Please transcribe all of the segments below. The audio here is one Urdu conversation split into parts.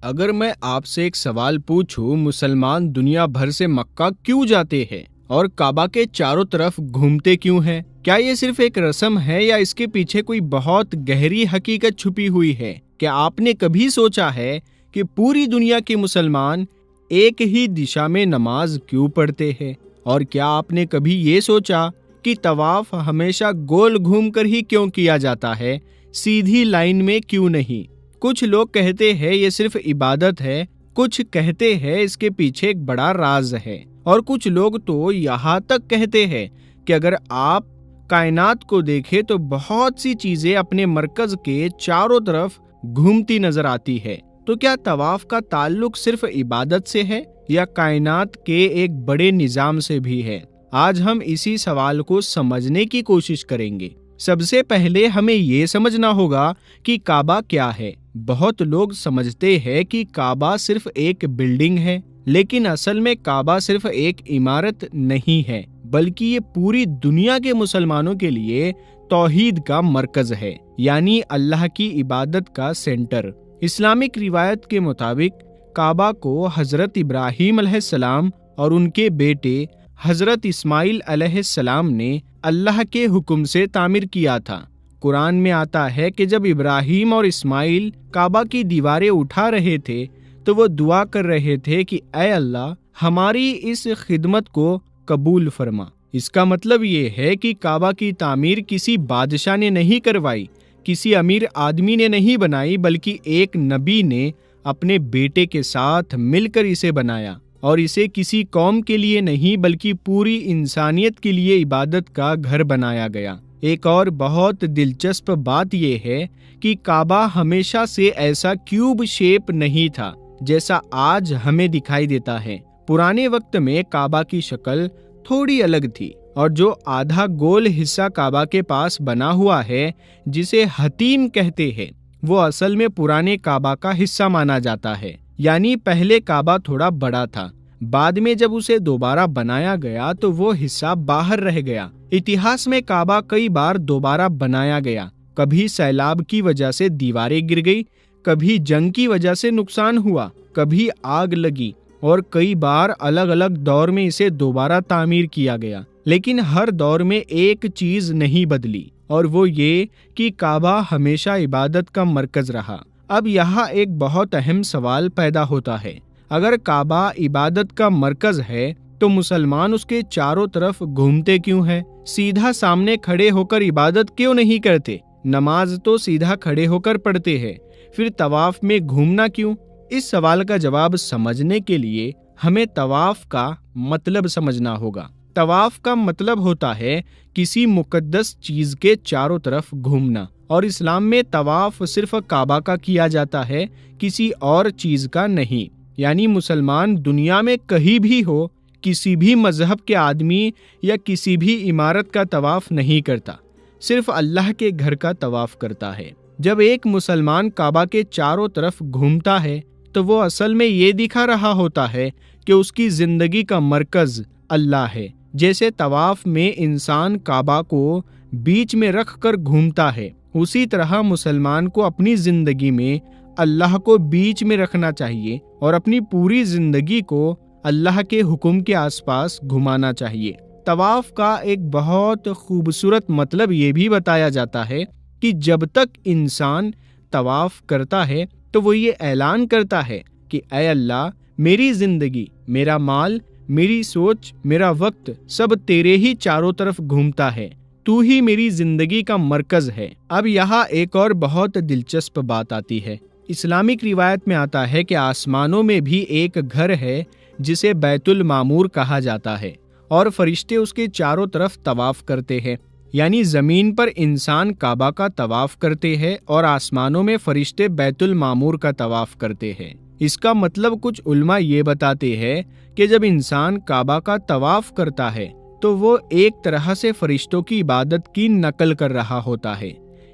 اگر میں آپ سے ایک سوال پوچھوں، مسلمان دنیا بھر سے مکہ کیوں جاتے ہیں اور کعبہ کے چاروں طرف گھومتے کیوں ہیں؟ کیا یہ صرف ایک رسم ہے یا اس کے پیچھے کوئی بہت گہری حقیقت چھپی ہوئی ہے؟ کیا آپ نے کبھی سوچا ہے کہ پوری دنیا کے مسلمان ایک ہی دشا میں نماز کیوں پڑھتے ہیں؟ اور کیا آپ نے کبھی یہ سوچا کہ طواف ہمیشہ گول گھوم کر ہی کیوں کیا جاتا ہے، سیدھی لائن میں کیوں نہیں؟ کچھ لوگ کہتے ہیں یہ صرف عبادت ہے، کچھ کہتے ہیں اس کے پیچھے ایک بڑا راز ہے، اور کچھ لوگ تو یہاں تک کہتے ہیں کہ اگر آپ کائنات کو دیکھیں تو بہت سی چیزیں اپنے مرکز کے چاروں طرف گھومتی نظر آتی ہے۔ تو کیا طواف کا تعلق صرف عبادت سے ہے یا کائنات کے ایک بڑے نظام سے بھی ہے؟ آج ہم اسی سوال کو سمجھنے کی کوشش کریں گے۔ سب سے پہلے ہمیں یہ سمجھنا ہوگا کہ کعبہ کیا ہے۔ بہت لوگ سمجھتے ہیں کہ کعبہ صرف ایک بلڈنگ ہے، لیکن اصل میں کعبہ صرف ایک عمارت نہیں ہے، بلکہ یہ پوری دنیا کے مسلمانوں کے لیے توحید کا مرکز ہے، یعنی اللہ کی عبادت کا سینٹر۔ اسلامک روایت کے مطابق کعبہ کو حضرت ابراہیم علیہ السلام اور ان کے بیٹے حضرت اسماعیل علیہ السلام نے اللہ کے حکم سے تعمیر کیا تھا۔ قرآن میں آتا ہے کہ جب ابراہیم اور اسماعیل کعبہ کی دیواریں اٹھا رہے تھے تو وہ دعا کر رہے تھے کہ اے اللہ، ہماری اس خدمت کو قبول فرما۔ اس کا مطلب یہ ہے کہ کعبہ کی تعمیر کسی بادشاہ نے نہیں کروائی، کسی امیر آدمی نے نہیں بنائی، بلکہ ایک نبی نے اپنے بیٹے کے ساتھ مل کر اسے بنایا، اور اسے کسی قوم کے لیے نہیں بلکہ پوری انسانیت کے لیے عبادت کا گھر بنایا گیا۔ ایک اور بہت دلچسپ بات یہ ہے کہ کعبہ ہمیشہ سے ایسا کیوب شیپ نہیں تھا جیسا آج ہمیں دکھائی دیتا ہے۔ پرانے وقت میں کعبہ کی شکل تھوڑی الگ تھی، اور جو آدھا گول حصہ کعبہ کے پاس بنا ہوا ہے جسے حتیم کہتے ہیں، وہ اصل میں پرانے کعبہ کا حصہ مانا جاتا ہے۔ یعنی پہلے کعبہ تھوڑا بڑا تھا، بعد میں جب اسے دوبارہ بنایا گیا تو وہ حصہ باہر رہ گیا۔ اتہاس میں کعبہ کئی بار دوبارہ بنایا گیا، کبھی سیلاب کی وجہ سے دیواریں گر گئی، کبھی جنگ کی وجہ سے نقصان ہوا، کبھی آگ لگی، اور کئی بار الگ الگ دور میں اسے دوبارہ تعمیر کیا گیا۔ لیکن ہر دور میں ایک چیز نہیں بدلی، اور وہ یہ کہ کعبہ ہمیشہ عبادت کا مرکز رہا۔ اب یہاں ایک بہت اہم سوال پیدا ہوتا ہے، اگر کعبہ عبادت کا مرکز ہے تو مسلمان اس کے چاروں طرف گھومتے کیوں ہیں؟ سیدھا سامنے کھڑے ہو کر عبادت کیوں نہیں کرتے؟ نماز تو سیدھا کھڑے ہو کر پڑھتے ہیں، پھر طواف میں گھومنا کیوں؟ اس سوال کا جواب سمجھنے کے لیے ہمیں طواف کا مطلب سمجھنا ہوگا۔ طواف کا مطلب ہوتا ہے کسی مقدس چیز کے چاروں طرف گھومنا، اور اسلام میں طواف صرف کعبہ کا کیا جاتا ہے، کسی اور چیز کا نہیں۔ یعنی مسلمان دنیا میں کہیں بھی ہو، کسی بھی مذہب کے آدمی یا کسی بھی عمارت کا طواف نہیں کرتا، صرف اللہ کے گھر کا طواف کرتا ہے۔ جب ایک مسلمان کعبہ کے چاروں طرف گھومتا ہے تو وہ اصل میں یہ دکھا رہا ہوتا ہے کہ اس کی زندگی کا مرکز اللہ ہے۔ جیسے طواف میں انسان کعبہ کو بیچ میں رکھ کر گھومتا ہے، اسی طرح مسلمان کو اپنی زندگی میں اللہ کو بیچ میں رکھنا چاہیے اور اپنی پوری زندگی کو اللہ کے حکم کے آس پاس گھمانا چاہیے۔ طواف کا ایک بہت خوبصورت مطلب یہ بھی بتایا جاتا ہے کہ جب تک انسان طواف کرتا ہے تو وہ یہ اعلان کرتا ہے کہ اے اللہ، میری زندگی، میرا مال، میری سوچ، میرا وقت سب تیرے ہی چاروں طرف گھومتا ہے، تو ہی میری زندگی کا مرکز ہے۔ اب یہاں ایک اور بہت دلچسپ بات آتی ہے۔ اسلامک روایت میں آتا ہے کہ آسمانوں میں بھی ایک گھر ہے جسے بیت المعمور کہا جاتا ہے، اور فرشتے اس کے چاروں طرف طواف کرتے ہیں۔ یعنی زمین پر انسان کعبہ کا طواف کرتے ہیں اور آسمانوں میں فرشتے بیت المعمور کا طواف کرتے ہیں۔ اس کا مطلب کچھ علماء یہ بتاتے ہیں کہ جب انسان کعبہ کا طواف کرتا ہے تو وہ ایک طرح سے فرشتوں کی عبادت کی نقل کر رہا ہوتا ہے،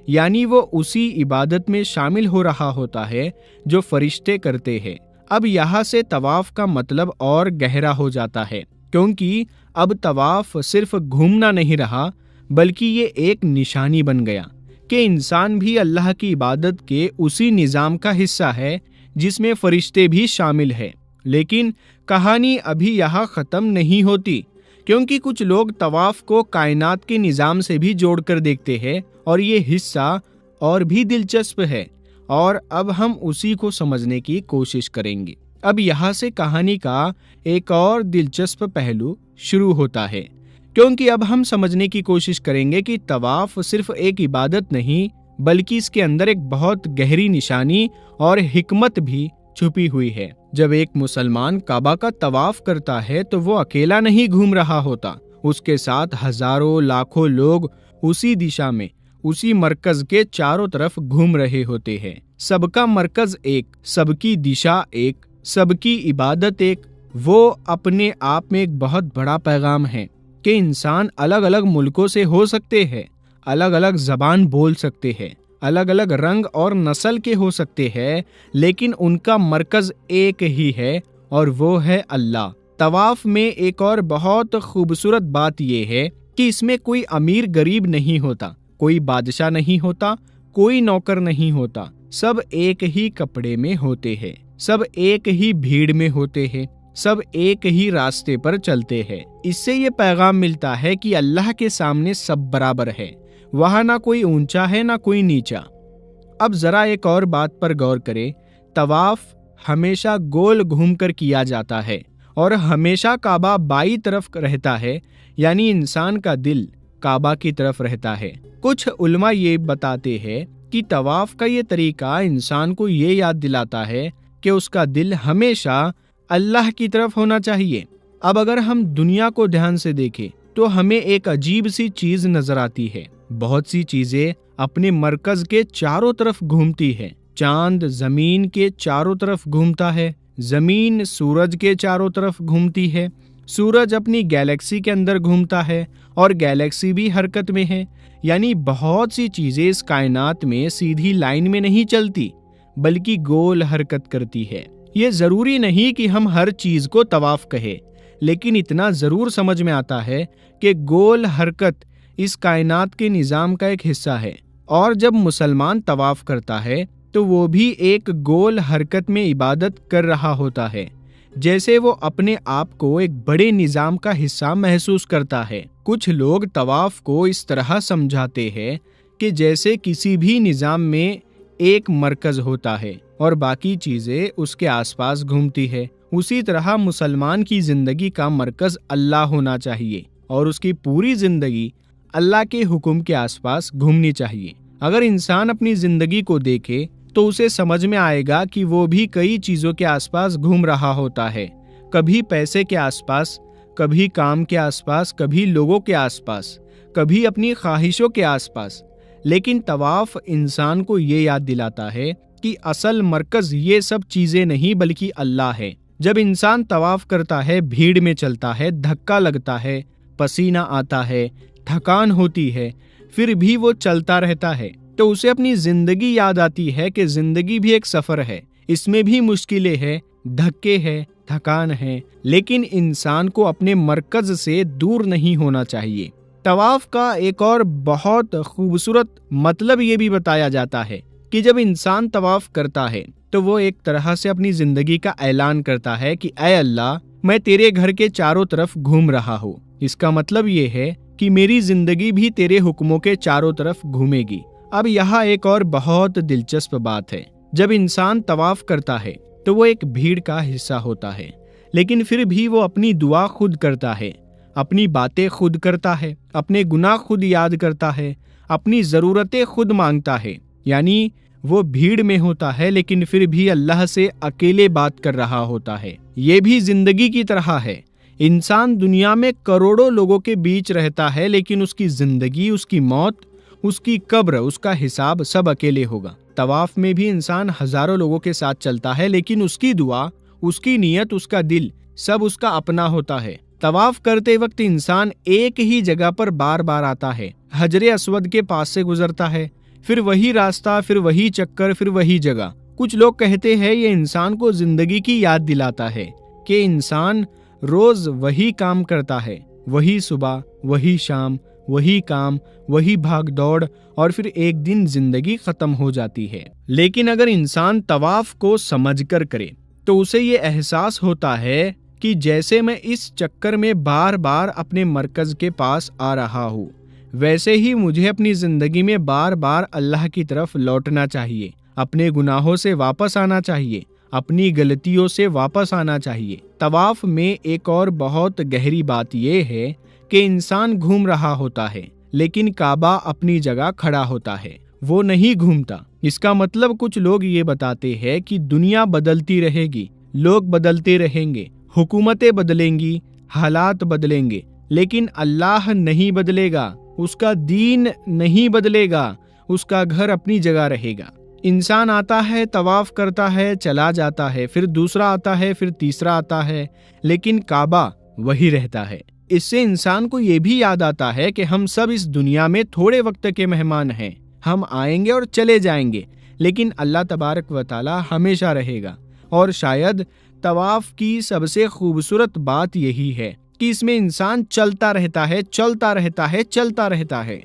یعنی وہ اسی عبادت میں شامل ہو رہا ہوتا ہے جو فرشتے کرتے ہیں۔ اب یہاں سے طواف کا مطلب اور گہرا ہو جاتا ہے، کیونکہ اب طواف صرف گھومنا نہیں رہا، بلکہ یہ ایک نشانی بن گیا کہ انسان بھی اللہ کی عبادت کے اسی نظام کا حصہ ہے جس میں فرشتے بھی شامل ہیں۔ لیکن کہانی ابھی یہاں ختم نہیں ہوتی، کیونکہ کچھ لوگ طواف کو کائنات کے نظام سے بھی جوڑ کر دیکھتے ہیں، اور یہ حصہ اور بھی دلچسپ ہے، اور اب ہم اسی کو سمجھنے کی کوشش کریں گے۔ اب یہاں سے کہانی کا ایک اور دلچسپ پہلو شروع ہوتا ہے، کیونکہ اب ہم سمجھنے کی کوشش کریں گے کہ طواف صرف ایک عبادت نہیں، بلکہ اس کے اندر ایک بہت گہری نشانی اور حکمت بھی چھپی ہوئی ہے۔ جب ایک مسلمان کعبہ کا طواف کرتا ہے تو وہ اکیلا نہیں گھوم رہا ہوتا، اس کے ساتھ ہزاروں لاکھوں لوگ اسی دشا میں، اسی مرکز کے چاروں طرف گھوم رہے ہوتے ہیں۔ سب کا مرکز ایک، سب کی دشا ایک، سب کی عبادت ایک۔ وہ اپنے آپ میں ایک بہت بڑا پیغام ہے کہ انسان الگ الگ ملکوں سے ہو سکتے ہیں، الگ الگ زبان بول سکتے ہیں، الگ الگ رنگ اور نسل کے ہو سکتے ہیں، لیکن ان کا مرکز ایک ہی ہے، اور وہ ہے اللہ۔ طواف میں ایک اور بہت خوبصورت بات یہ ہے کہ اس میں کوئی امیر غریب نہیں ہوتا، کوئی بادشاہ نہیں ہوتا، کوئی نوکر نہیں ہوتا، سب ایک ہی کپڑے میں ہوتے ہیں، سب ایک ہی بھیڑ میں ہوتے ہیں، سب ایک ہی راستے پر چلتے ہیں۔ اس سے یہ پیغام ملتا ہے کہ اللہ کے سامنے سب برابر ہے، وہاں نہ کوئی اونچا ہے نہ کوئی نیچا۔ اب ذرا ایک اور بات پر غور کریں، طواف ہمیشہ گول گھوم کر کیا جاتا ہے، اور ہمیشہ کعبہ بائیں طرف رہتا ہے، یعنی انسان کا دل کعبہ کی طرف رہتا ہے۔ کچھ علماء یہ بتاتے ہیں کہ طواف کا یہ طریقہ انسان کو یہ یاد دلاتا ہے کہ اس کا دل ہمیشہ اللہ کی طرف ہونا چاہیے۔ اب اگر ہم دنیا کو دھیان سے دیکھیں تو ہمیں ایک عجیب سی چیز نظر آتی ہے۔ بہت سی چیزیں اپنے مرکز کے چاروں طرف گھومتی ہے۔ چاند زمین کے چاروں طرف گھومتا ہے، زمین سورج کے چاروں طرف گھومتی ہے، سورج اپنی گیلیکسی کے اندر گھومتا ہے، اور گیلیکسی بھی حرکت میں ہے۔ یعنی بہت سی چیزیں اس کائنات میں سیدھی لائن میں نہیں چلتی، بلکہ گول حرکت کرتی ہے۔ یہ ضروری نہیں کہ ہم ہر چیز کو طواف کہیں، لیکن اتنا ضرور سمجھ میں آتا ہے کہ گول حرکت اس کائنات کے نظام کا ایک حصہ ہے، اور جب مسلمان طواف کرتا ہے تو وہ بھی ایک گول حرکت میں عبادت کر رہا ہوتا ہے، جیسے وہ اپنے آپ کو ایک بڑے نظام کا حصہ محسوس کرتا ہے۔ کچھ لوگ طواف کو اس طرح سمجھاتے ہیں کہ جیسے کسی بھی نظام میں ایک مرکز ہوتا ہے اور باقی چیزیں اس کے آس پاس گھومتی ہے، اسی طرح مسلمان کی زندگی کا مرکز اللہ ہونا چاہیے، اور اس کی پوری زندگی اللہ کے حکم کے آس پاس گھومنی چاہیے۔ اگر انسان اپنی زندگی کو دیکھے تو اسے سمجھ میں آئے گا کہ وہ بھی کئی چیزوں کے آس پاس گھوم رہا ہوتا ہے، کبھی پیسے کے آس پاس، کبھی کام کے آس پاس، کبھی لوگوں کے آس پاس، کبھی اپنی خواہشوں کے آس پاس۔ لیکن طواف انسان کو یہ یاد دلاتا ہے کہ اصل مرکز یہ سب چیزیں نہیں بلکہ اللہ ہے۔ جب انسان طواف کرتا ہے، بھیڑ میں چلتا ہے، دھکا لگتا ہے، پسینہ آتا ہے، تھکان ہوتی ہے، پھر بھی وہ چلتا رہتا ہے، تو اسے اپنی زندگی یاد آتی ہے کہ زندگی بھی ایک سفر ہے، اس میں بھی مشکلیں ہیں، دھکے ہیں، تھکان ہے، لیکن انسان کو اپنے مرکز سے دور نہیں ہونا چاہیے۔ طواف کا ایک اور بہت خوبصورت مطلب یہ بھی بتایا جاتا ہے کہ جب انسان طواف کرتا ہے تو وہ ایک طرح سے اپنی زندگی کا اعلان کرتا ہے کہ اے اللہ، میں تیرے گھر کے چاروں طرف گھوم رہا ہوں۔ اس کا مطلب یہ ہے کہ میری زندگی بھی تیرے حکموں کے چاروں طرف گھومے گی۔ اب یہاں ایک اور بہت دلچسپ بات ہے، جب انسان طواف کرتا ہے تو وہ ایک بھیڑ کا حصہ ہوتا ہے، لیکن پھر بھی وہ اپنی دعا خود کرتا ہے، اپنی باتیں خود کرتا ہے، اپنے گناہ خود یاد کرتا ہے، اپنی ضرورتیں خود مانگتا ہے۔ یعنی وہ بھیڑ میں ہوتا ہے لیکن پھر بھی اللہ سے اکیلے بات کر رہا ہوتا ہے۔ یہ بھی زندگی کی طرح ہے۔ انسان دنیا میں کروڑوں لوگوں کے بیچ رہتا ہے، لیکن اس کی زندگی، اس کی موت، اس کی قبر، اس کا حساب سب اکیلے ہوگا۔ طواف میں بھی انسان ہزاروں لوگوں کے ساتھ چلتا ہے، لیکن اس کی دعا، اس کی نیت، اس کا دل، سب اس کا اپنا ہوتا ہے۔ طواف کرتے وقت انسان ایک ہی جگہ پر بار بار آتا ہے، حجر اسود کے پاس سے گزرتا ہے، پھر وہی راستہ، پھر وہی چکر، پھر وہی جگہ۔ کچھ لوگ کہتے ہیں یہ انسان کو زندگی کی یاد دلاتا ہے کہ انسان روز وہی کام کرتا ہے، وہی صبح، وہی شام، وہی کام، وہی بھاگ دوڑ، اور پھر ایک دن زندگی ختم ہو جاتی ہے۔ لیکن اگر انسان طواف کو سمجھ کر کرے تو اسے یہ احساس ہوتا ہے کہ جیسے میں اس چکر میں بار بار اپنے مرکز کے پاس آ رہا ہوں، ویسے ہی مجھے اپنی زندگی میں بار بار اللہ کی طرف لوٹنا چاہیے، اپنے گناہوں سے واپس آنا چاہیے، اپنی غلطیوں سے واپس آنا چاہیے۔ طواف میں ایک اور بہت گہری بات یہ ہے کہ انسان گھوم رہا ہوتا ہے لیکن کعبہ اپنی جگہ کھڑا ہوتا ہے، وہ نہیں گھومتا۔ اس کا مطلب کچھ لوگ یہ بتاتے ہیں کہ دنیا بدلتی رہے گی، لوگ بدلتے رہیں گے، حکومتیں بدلیں گی، حالات بدلیں گے، لیکن اللہ نہیں بدلے گا، اس کا دین نہیں بدلے گا، اس کا گھر اپنی جگہ رہے گا۔ انسان آتا ہے، طواف کرتا ہے، چلا جاتا ہے، پھر دوسرا آتا ہے، پھر تیسرا آتا ہے، لیکن کعبہ وہی رہتا ہے۔ اس سے انسان کو یہ بھی یاد آتا ہے کہ ہم سب اس دنیا میں تھوڑے وقت کے مہمان ہیں، ہم آئیں گے اور چلے جائیں گے، لیکن اللہ تبارک و تعالی ہمیشہ رہے گا۔ اور شاید طواف کی سب سے خوبصورت بات یہی ہے کہ اس میں انسان چلتا رہتا ہے، چلتا رہتا ہے، چلتا رہتا ہے،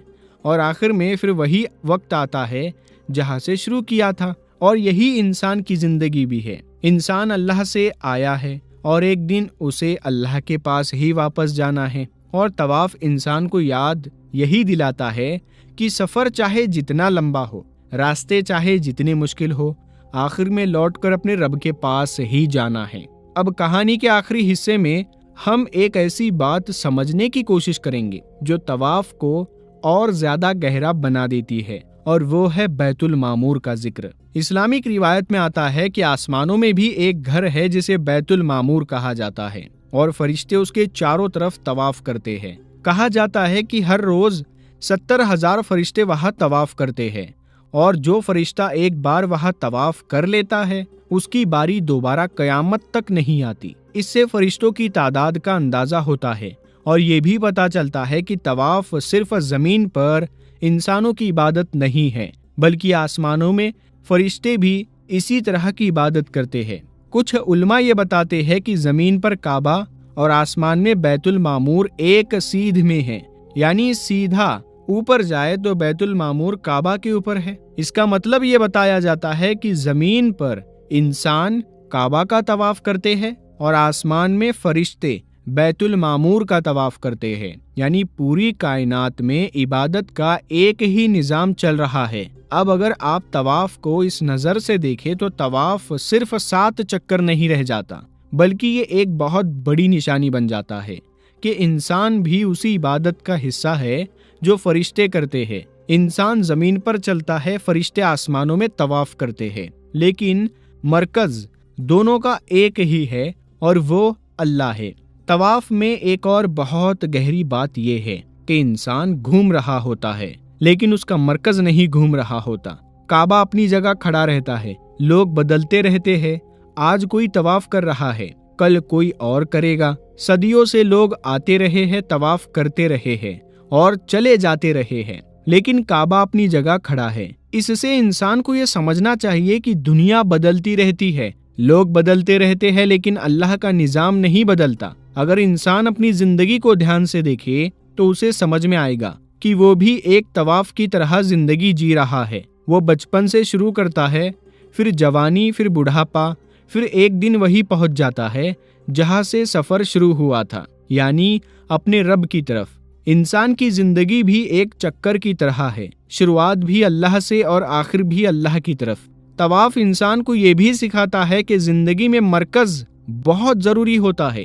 اور آخر میں پھر وہی وقت آتا ہے جہاں سے شروع کیا تھا۔ اور یہی انسان کی زندگی بھی ہے۔ انسان اللہ سے آیا ہے اور ایک دن اسے اللہ کے پاس ہی واپس جانا ہے، اور طواف انسان کو یاد یہی دلاتا ہے کہ سفر چاہے جتنا لمبا ہو، راستے چاہے جتنے مشکل ہو، آخر میں لوٹ کر اپنے رب کے پاس ہی جانا ہے۔ اب کہانی کے آخری حصے میں ہم ایک ایسی بات سمجھنے کی کوشش کریں گے جو طواف کو اور زیادہ گہرا بنا دیتی ہے، اور وہ ہے بیت المعمور کا ذکر۔ اسلامک روایت میں آتا ہے کہ آسمانوں میں بھی ایک گھر ہے جسے بیت المعمور کہا جاتا ہے، اور فرشتے اس کے چاروں طرف طواف کرتے ہیں۔ کہا جاتا ہے کہ ہر روز 70,000 فرشتے وہاں طواف کرتے ہیں، اور جو فرشتہ ایک بار وہاں طواف کر لیتا ہے اس کی باری دوبارہ قیامت تک نہیں آتی۔ اس سے فرشتوں کی تعداد کا اندازہ ہوتا ہے، اور یہ بھی پتہ چلتا ہے کہ طواف صرف زمین پر انسانوں کی عبادت نہیں ہے، بلکہ آسمانوں میں فرشتے بھی اسی طرح کی عبادت کرتے ہیں۔ کچھ علماء یہ بتاتے ہیں کہ زمین پر کعبہ اور آسمان میں بیت المعمور ایک سیدھ میں ہے، یعنی سیدھا اوپر جائے تو بیت المعمور کعبہ کے اوپر ہے۔ اس کا مطلب یہ بتایا جاتا ہے کہ زمین پر انسان کعبہ کا طواف کرتے ہیں اور آسمان میں فرشتے بیت المعمور کا طواف کرتے ہیں، یعنی پوری کائنات میں عبادت کا ایک ہی نظام چل رہا ہے۔ اب اگر آپ طواف کو اس نظر سے دیکھیں تو طواف صرف 7 چکر نہیں رہ جاتا، بلکہ یہ ایک بہت بڑی نشانی بن جاتا ہے کہ انسان بھی اسی عبادت کا حصہ ہے جو فرشتے کرتے ہیں۔ انسان زمین پر چلتا ہے، فرشتے آسمانوں میں طواف کرتے ہیں، لیکن مرکز دونوں کا ایک ہی ہے اور وہ اللہ ہے۔ طواف میں ایک اور بہت گہری بات یہ ہے کہ انسان گھوم رہا ہوتا ہے لیکن اس کا مرکز نہیں گھوم رہا ہوتا۔ کعبہ اپنی جگہ کھڑا رہتا ہے، لوگ بدلتے رہتے ہیں، آج کوئی طواف کر رہا ہے، کل کوئی اور کرے گا۔ صدیوں سے لوگ آتے رہے ہیں، طواف کرتے رہے ہیں اور چلے جاتے رہے ہیں، لیکن کعبہ اپنی جگہ کھڑا ہے۔ اس سے انسان کو یہ سمجھنا چاہیے کہ دنیا بدلتی رہتی ہے، لوگ بدلتے رہتے ہیں، لیکن اللہ کا نظام نہیں بدلتا۔ اگر انسان اپنی زندگی کو دھیان سے دیکھے تو اسے سمجھ میں آئے گا کہ وہ بھی ایک طواف کی طرح زندگی جی رہا ہے۔ وہ بچپن سے شروع کرتا ہے، پھر جوانی، پھر بڑھاپا، پھر ایک دن وہی پہنچ جاتا ہے جہاں سے سفر شروع ہوا تھا، یعنی اپنے رب کی طرف۔ انسان کی زندگی بھی ایک چکر کی طرح ہے، شروعات بھی اللہ سے اور آخر بھی اللہ کی طرف۔ طواف انسان کو یہ بھی سکھاتا ہے کہ زندگی میں مرکز بہت ضروری ہوتا ہے۔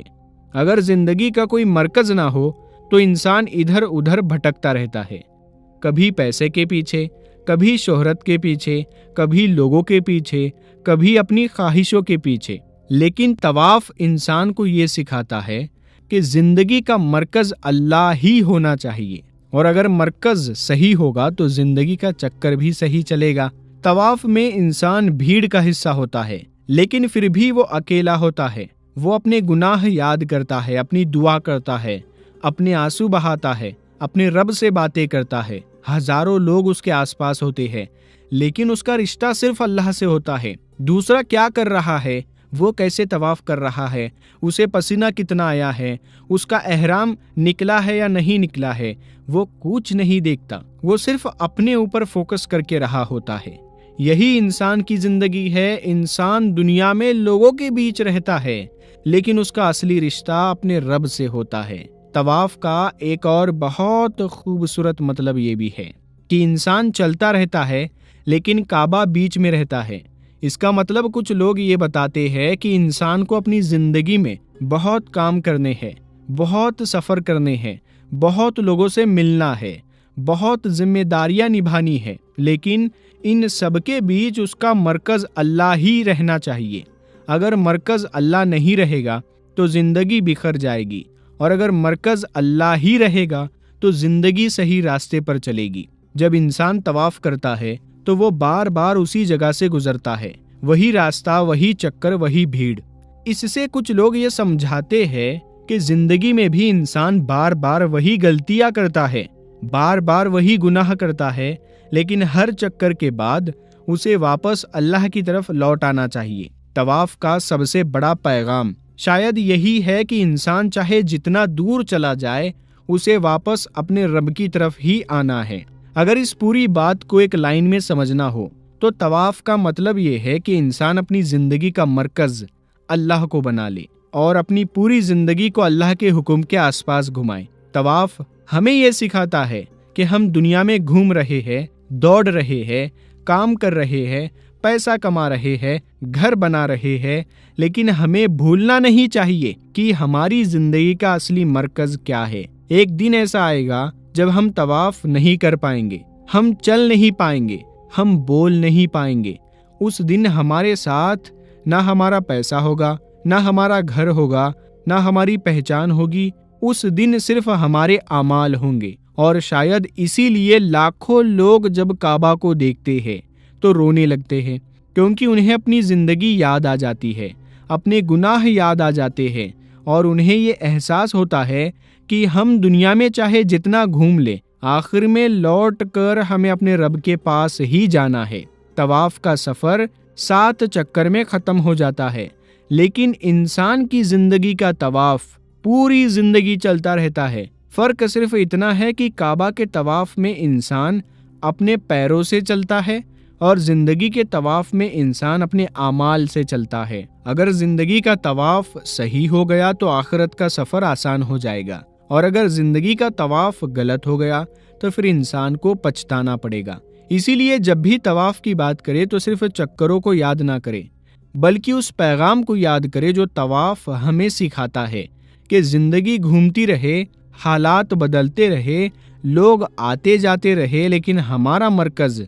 اگر زندگی کا کوئی مرکز نہ ہو تو انسان ادھر ادھر بھٹکتا رہتا ہے، کبھی پیسے کے پیچھے، کبھی شہرت کے پیچھے، کبھی لوگوں کے پیچھے، کبھی اپنی خواہشوں کے پیچھے۔ لیکن طواف انسان کو یہ سکھاتا ہے کہ زندگی کا مرکز اللہ ہی ہونا چاہیے، اور اگر مرکز صحیح ہوگا تو زندگی کا چکر بھی صحیح چلے گا۔ طواف میں انسان بھیڑ کا حصہ ہوتا ہے، لیکن پھر بھی وہ اکیلا ہوتا ہے۔ وہ اپنے گناہ یاد کرتا ہے، اپنی دعا کرتا ہے، اپنے آنسو بہاتا ہے، اپنے رب سے باتیں کرتا ہے۔ ہزاروں لوگ اس کے آس پاس ہوتے ہیں، لیکن اس کا رشتہ صرف اللہ سے ہوتا ہے۔ دوسرا کیا کر رہا ہے، وہ کیسے طواف کر رہا ہے، اسے پسینہ کتنا آیا ہے، اس کا احرام نکلا ہے یا نہیں نکلا ہے، وہ کچھ نہیں دیکھتا، وہ صرف اپنے اوپر فوکس کر کے رہا ہوتا ہے۔ یہی انسان کی زندگی ہے۔ انسان دنیا میں لوگوں کے بیچ رہتا ہے، لیکن اس کا اصلی رشتہ اپنے رب سے ہوتا ہے۔ طواف کا ایک اور بہت خوبصورت مطلب یہ بھی ہے کہ انسان چلتا رہتا ہے لیکن کعبہ بیچ میں رہتا ہے۔ اس کا مطلب کچھ لوگ یہ بتاتے ہیں کہ انسان کو اپنی زندگی میں بہت کام کرنے ہیں، بہت سفر کرنے ہیں، بہت لوگوں سے ملنا ہے، بہت ذمہ داریاں نبھانی ہے، لیکن ان سب کے بیچ اس کا مرکز اللہ ہی رہنا چاہیے۔ اگر مرکز اللہ نہیں رہے گا تو زندگی بکھر جائے گی، اور اگر مرکز اللہ ہی رہے گا تو زندگی صحیح راستے پر چلے گی۔ جب انسان طواف کرتا ہے تو وہ بار بار اسی جگہ سے گزرتا ہے، وہی راستہ، وہی چکر، وہی بھیڑ۔ اس سے کچھ لوگ یہ سمجھاتے ہیں کہ زندگی میں بھی انسان بار بار وہی غلطیاں کرتا ہے، بار بار وہی گناہ کرتا ہے، لیکن ہر چکر کے بعد اسے واپس اللہ کی طرف لوٹ آنا چاہیے۔ طواف کا سب سے بڑا پیغام شاید یہی ہے کہ انسان چاہے جتنا دور چلا جائے، اسے واپس اپنے رب کی طرف ہی آنا ہے۔ اگر اس پوری بات کو ایک لائن میں سمجھنا ہو تو طواف کا مطلب یہ ہے کہ انسان اپنی زندگی کا مرکز اللہ کو بنا لے اور اپنی پوری زندگی کو اللہ کے حکم کے آس پاس گھمائے۔ طواف ہمیں یہ سکھاتا ہے کہ ہم دنیا میں گھوم رہے ہیں، دوڑ رہے ہیں، کام کر رہے ہیں، پیسہ کما رہے ہیں، گھر بنا رہے ہیں، لیکن ہمیں بھولنا نہیں چاہیے کہ ہماری زندگی کا اصلی مرکز کیا ہے۔ ایک دن ایسا آئے گا جب ہم طواف نہیں کر پائیں گے، ہم چل نہیں پائیں گے، ہم بول نہیں پائیں گے۔ اس دن ہمارے ساتھ نہ ہمارا پیسہ ہوگا، نہ ہمارا گھر ہوگا، نہ ہماری پہچان ہوگی۔ اس دن صرف ہمارے اعمال ہوں گے، اور شاید اسی لیے لاکھوں لوگ جب کعبہ کو دیکھتے ہیں تو رونے لگتے ہیں، کیونکہ انہیں اپنی زندگی یاد آ جاتی ہے، اپنے گناہ یاد آ جاتے ہیں، اور انہیں یہ احساس ہوتا ہے کہ ہم دنیا میں چاہے جتنا گھوم لیں، آخر میں لوٹ کر ہمیں اپنے رب کے پاس ہی جانا ہے۔ طواف کا سفر 7 چکر میں ختم ہو جاتا ہے، لیکن انسان کی زندگی کا طواف پوری زندگی چلتا رہتا ہے۔ فرق صرف اتنا ہے کہ کعبہ کے طواف میں انسان اپنے پیروں سے چلتا ہے اور زندگی کے طواف میں انسان اپنے اعمال سے چلتا ہے۔ اگر زندگی کا طواف صحیح ہو گیا تو آخرت کا سفر آسان ہو جائے گا، اور اگر زندگی کا طواف غلط ہو گیا تو پھر انسان کو پچھتانا پڑے گا۔ اسی لیے جب بھی طواف کی بات کرے تو صرف چکروں کو یاد نہ کرے، بلکہ اس پیغام کو یاد کرے جو طواف ہمیں سکھاتا ہے کہ زندگی گھومتی رہے، حالات بدلتے رہے، لوگ آتے جاتے رہے، لیکن ہمارا مرکز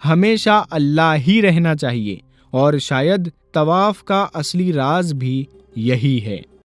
ہمیشہ اللہ ہی رہنا چاہیے۔ اور شاید طواف کا اصلی راز بھی یہی ہے۔